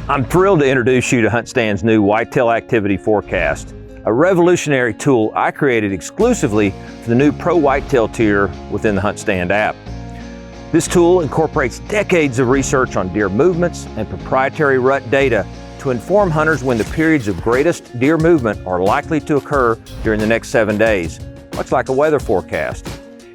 I'm thrilled to introduce you to HuntStand's new Whitetail Activity Forecast, a revolutionary tool I created exclusively for the new Pro Whitetail tier within the HuntStand app. This tool incorporates decades of research on deer movements and proprietary rut data to inform hunters when the periods of greatest deer movement are likely to occur during the next 7 days, much like a weather forecast.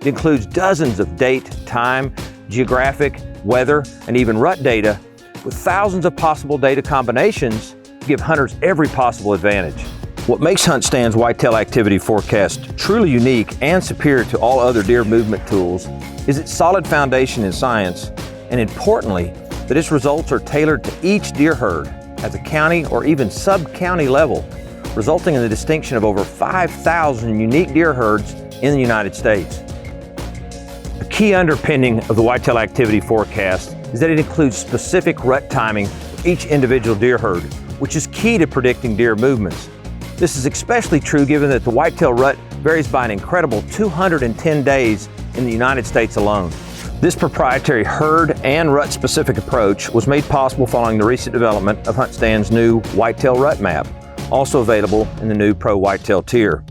It includes dozens of date, time, geographic, weather, and even rut data, with thousands of possible data combinations to give hunters every possible advantage. What makes HuntStand's Whitetail Activity Forecast truly unique and superior to all other deer movement tools is its solid foundation in science, and importantly, that its results are tailored to each deer herd at the county or even sub-county level, resulting in the distinction of over 5,000 unique deer herds in the United States. A key underpinning of the Whitetail Activity Forecast is that it includes specific rut timing for each individual deer herd, which is key to predicting deer movements. This is especially true given that the whitetail rut varies by an incredible 210 days in the United States alone. This proprietary herd and rut-specific approach was made possible following the recent development of HuntStand's new Whitetail Rut Map, also available in the new Pro Whitetail tier.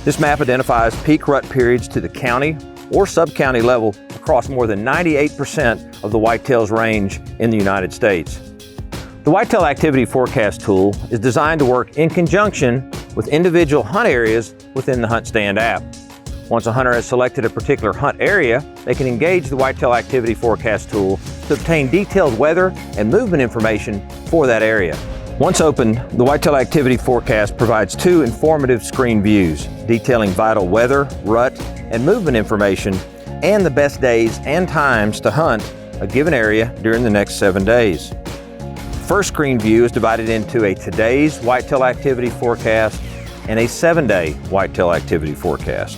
This map identifies peak rut periods to the county or sub-county level across more than 98% of the whitetail's range in the United States. The Whitetail Activity Forecast Tool is designed to work in conjunction with individual hunt areas within the HuntStand app. Once a hunter has selected a particular hunt area, they can engage the Whitetail Activity Forecast Tool to obtain detailed weather and movement information for that area. Once opened, the Whitetail Activity Forecast provides two informative screen views detailing vital weather, rut, and movement information, and the best days and times to hunt a given area during the next 7 days. The first screen view is divided into a today's Whitetail Activity Forecast and a 7-day Whitetail Activity Forecast.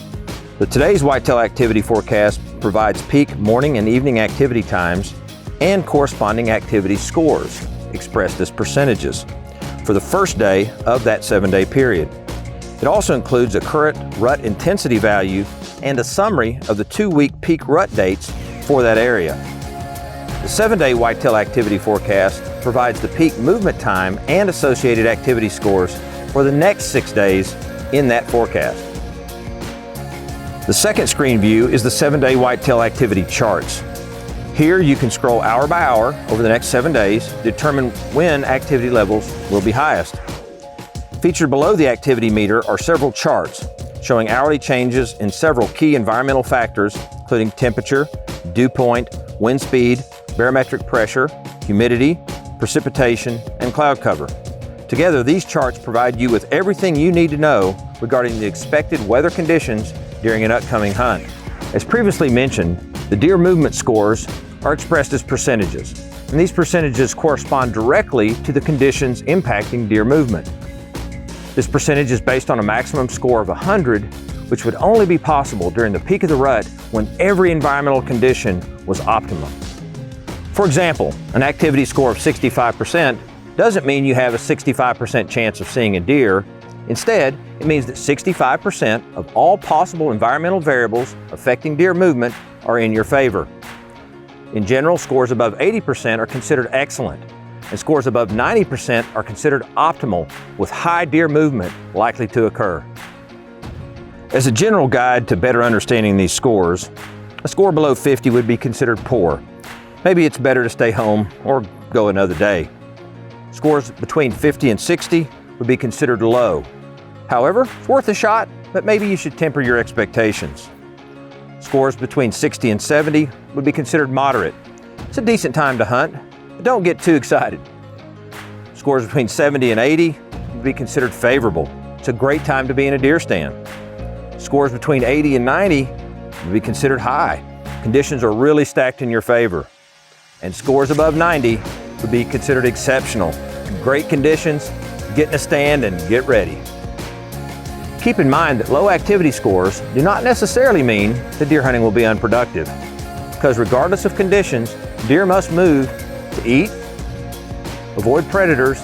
The today's Whitetail Activity Forecast provides peak morning and evening activity times and corresponding activity scores, expressed as percentages, for the first day of that 7-day period. It also includes a current rut intensity value and a summary of the 2-week peak rut dates for that area. The 7-day Whitetail Activity Forecast provides the peak movement time and associated activity scores for the next 6 days in that forecast. The second screen view is the 7-day Whitetail Activity Charts. Here you can scroll hour by hour over the next 7 days to determine when activity levels will be highest. Featured below the activity meter are several charts showing hourly changes in several key environmental factors, including temperature, dew point, wind speed, barometric pressure, humidity, precipitation, and cloud cover. Together, these charts provide you with everything you need to know regarding the expected weather conditions during an upcoming hunt. As previously mentioned, the deer movement scores are expressed as percentages, and these percentages correspond directly to the conditions impacting deer movement. This percentage is based on a maximum score of 100, which would only be possible during the peak of the rut when every environmental condition was optimum. For example, an activity score of 65% doesn't mean you have a 65% chance of seeing a deer. Instead, it means that 65% of all possible environmental variables affecting deer movement are in your favor. In general, scores above 80% are considered excellent, and scores above 90% are considered optimal, with high deer movement likely to occur. As a general guide to better understanding these scores, a score below 50 would be considered poor. Maybe it's better to stay home or go another day. Scores between 50 and 60 would be considered low. However, it's worth a shot, but maybe you should temper your expectations. Scores between 60 and 70 would be considered moderate. It's a decent time to hunt, but don't get too excited. Scores between 70 and 80 would be considered favorable. It's a great time to be in a deer stand. Scores between 80 and 90 would be considered high. Conditions are really stacked in your favor. And scores above 90 would be considered exceptional. Great conditions, get in a stand and get ready. Keep in mind that low activity scores do not necessarily mean that deer hunting will be unproductive, because regardless of conditions, deer must move to eat, avoid predators,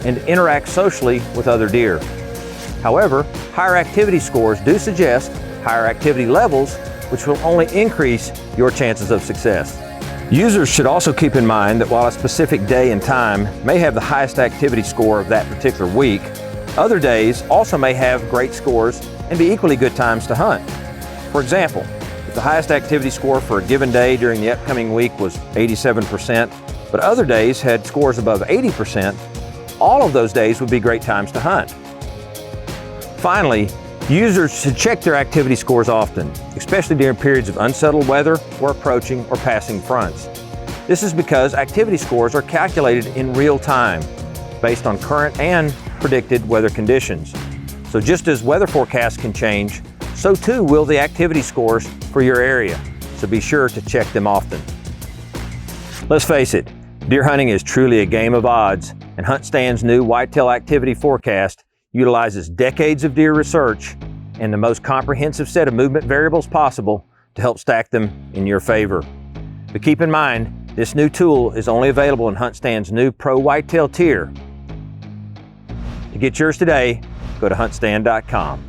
and interact socially with other deer. However, higher activity scores do suggest higher activity levels, which will only increase your chances of success. Users should also keep in mind that while a specific day and time may have the highest activity score of that particular week, other days also may have great scores and be equally good times to hunt. For example, if the highest activity score for a given day during the upcoming week was 87%, but other days had scores above 80%, all of those days would be great times to hunt. Finally, users should check their activity scores often, especially during periods of unsettled weather or approaching or passing fronts. This is because activity scores are calculated in real time, based on current and predicted weather conditions. So just as weather forecasts can change, so too will the activity scores for your area. So be sure to check them often. Let's face it, deer hunting is truly a game of odds, and HuntStand's new Whitetail Activity Forecast utilizes decades of deer research and the most comprehensive set of movement variables possible to help stack them in your favor. But keep in mind, this new tool is only available in HuntStand's new Pro Whitetail tier. To get yours today, go to HuntStand.com.